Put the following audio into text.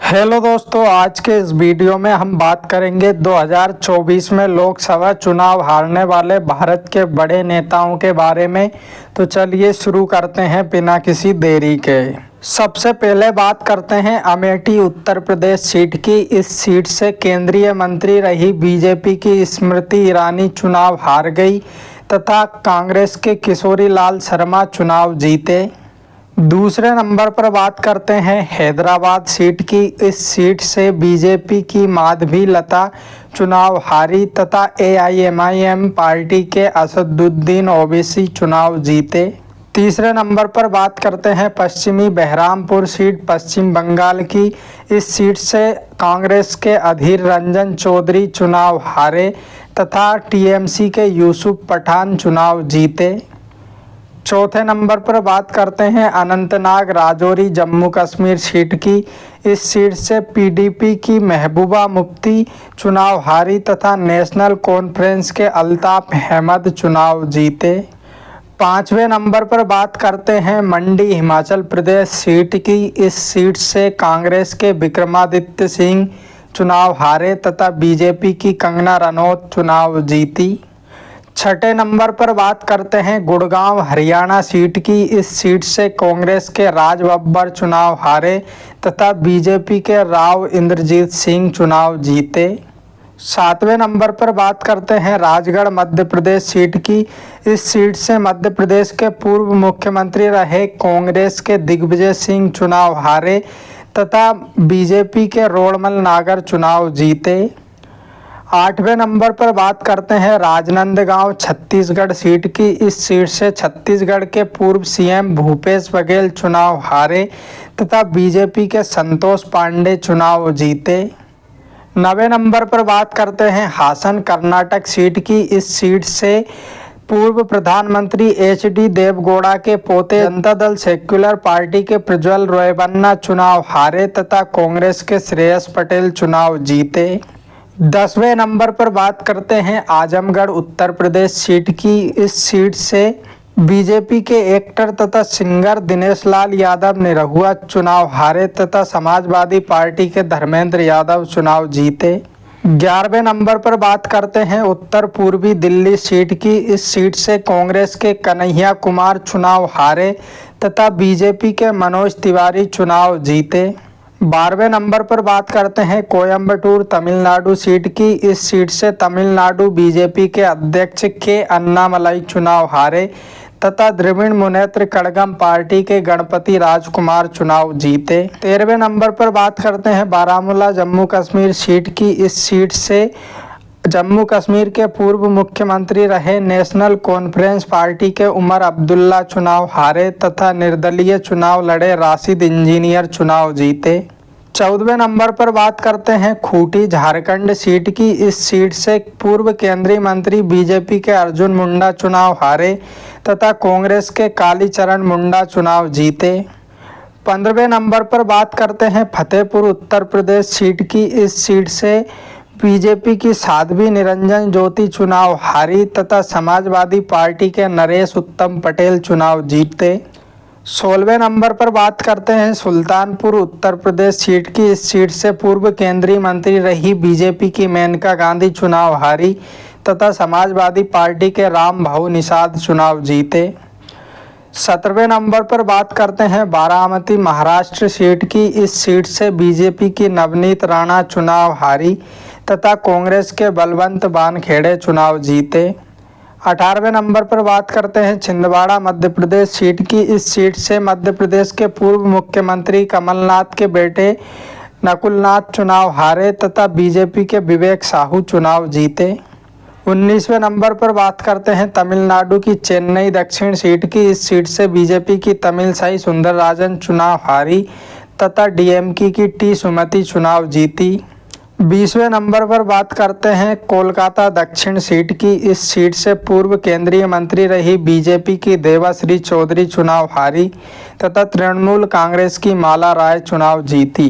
Hello दोस्तों, आज के इस वीडियो में हम बात करेंगे 2024 में लोकसभा चुनाव हारने वाले भारत के बड़े नेताओं के बारे में। तो चलिए शुरू करते हैं बिना किसी देरी के। सबसे पहले बात करते हैं अमेठी उत्तर प्रदेश सीट की। इस सीट से केंद्रीय मंत्री रही बीजेपी की स्मृति ईरानी चुनाव हार गई तथा कांग्रेस के किशोरी लाल शर्मा चुनाव जीते। दूसरे नंबर पर बात करते हैं हैदराबाद सीट की। इस सीट से बीजेपी की माधवी लता चुनाव हारी तथा AIMIM पार्टी के असदुद्दीन ओवैसी चुनाव जीते। तीसरे नंबर पर बात करते हैं पश्चिमी बहरामपुर सीट पश्चिम बंगाल की। इस सीट से कांग्रेस के अधीर रंजन चौधरी चुनाव हारे तथा TMC के यूसुफ पठान चुनाव जीते। चौथे नंबर पर बात करते हैं अनंतनाग राजौरी जम्मू कश्मीर सीट की। इस सीट से PDP की महबूबा मुफ्ती चुनाव हारी तथा नेशनल कॉन्फ्रेंस के अल्ताफ अहमद चुनाव जीते। पाँचवें नंबर पर बात करते हैं मंडी हिमाचल प्रदेश सीट की। इस सीट से कांग्रेस के विक्रमादित्य सिंह चुनाव हारे तथा BJP की कंगना रनौत चुनाव जीती। छठे नंबर पर बात करते हैं गुड़गांव हरियाणा सीट की। इस सीट से कांग्रेस के राज बब्बर चुनाव हारे तथा BJP के राव इंद्रजीत सिंह चुनाव जीते। सातवें नंबर पर बात करते हैं राजगढ़ मध्य प्रदेश सीट की। इस सीट से मध्य प्रदेश के पूर्व मुख्यमंत्री रहे कांग्रेस के दिग्विजय सिंह चुनाव हारे तथा BJP के रोड़मल नागर चुनाव जीते। आठवें नंबर पर बात करते हैं राजनांदगांव छत्तीसगढ़ सीट की। इस सीट से छत्तीसगढ़ के पूर्व CM भूपेश बघेल चुनाव हारे तथा BJP के संतोष पांडे चुनाव जीते। नवें नंबर पर बात करते हैं हासन कर्नाटक सीट की। इस सीट से पूर्व प्रधानमंत्री HD देवगौड़ा के पोते जनता दल सेक्युलर पार्टी के प्रज्वल रेवन्ना चुनाव हारे तथा कांग्रेस के श्रेयस पटेल चुनाव जीते। 10वें नंबर पर बात करते हैं आजमगढ़ उत्तर प्रदेश सीट की। इस सीट से BJP के एक्टर तथा सिंगर दिनेश लाल यादव निरहुआ चुनाव हारे तथा समाजवादी पार्टी के धर्मेंद्र यादव चुनाव जीते। 11वें नंबर पर बात करते हैं उत्तर पूर्वी दिल्ली सीट की। इस सीट से कांग्रेस के कन्हैया कुमार चुनाव हारे तथा BJP के मनोज तिवारी चुनाव जीते। 12वें नंबर पर बात करते हैं कोयम्बटूर तमिलनाडु सीट की। इस सीट से तमिलनाडु BJP के अध्यक्ष K अन्नामलाई चुनाव हारे तथा द्रविड़ मुनेत्र कड़गम पार्टी के गणपति राजकुमार चुनाव जीते। 13वें नंबर पर बात करते हैं बारामूला जम्मू कश्मीर सीट की। इस सीट से जम्मू कश्मीर के पूर्व मुख्यमंत्री रहे नेशनल कॉन्फ्रेंस पार्टी के उमर अब्दुल्ला चुनाव हारे तथा निर्दलीय चुनाव लड़े राशिद इंजीनियर चुनाव जीते। 14वें नंबर पर बात करते हैं खूंटी झारखंड सीट की। इस सीट से पूर्व केंद्रीय मंत्री BJP के अर्जुन मुंडा चुनाव हारे तथा कांग्रेस के कालीचरण मुंडा चुनाव जीते। 15वें नंबर पर बात करते हैं फतेहपुर उत्तर प्रदेश सीट की। इस सीट से BJP की साध्वी निरंजन ज्योति चुनाव हारी तथा समाजवादी पार्टी के नरेश उत्तम पटेल चुनाव जीते। 16वें नंबर पर बात करते हैं सुल्तानपुर उत्तर प्रदेश सीट की। इस सीट से पूर्व केंद्रीय मंत्री रही BJP की मेनका गांधी चुनाव हारी तथा समाजवादी पार्टी के राम भाऊ निषाद चुनाव जीते। 17वें नंबर पर बात करते हैं बारामती महाराष्ट्र सीट की। इस सीट से BJP की नवनीत राणा चुनाव हारी तथा कांग्रेस के बलवंत वानखेड़े चुनाव जीते। 18वें नंबर पर बात करते हैं छिंदवाड़ा मध्य प्रदेश सीट की। इस सीट से मध्य प्रदेश के पूर्व मुख्यमंत्री कमलनाथ के बेटे नकुलनाथ चुनाव हारे तथा BJP के विवेक साहू चुनाव जीते। 19वें नंबर पर बात करते हैं तमिलनाडु की चेन्नई दक्षिण सीट की। इस सीट से BJP की तमिलसाई सुंदरराजन चुनाव हारी तथा DMK की T सुमति चुनाव जीती। 20वें नंबर पर बात करते हैं कोलकाता दक्षिण सीट की। इस सीट से पूर्व केंद्रीय मंत्री रही BJP की देवाश्री चौधरी चुनाव हारी तथा तृणमूल कांग्रेस की माला राय चुनाव जीती।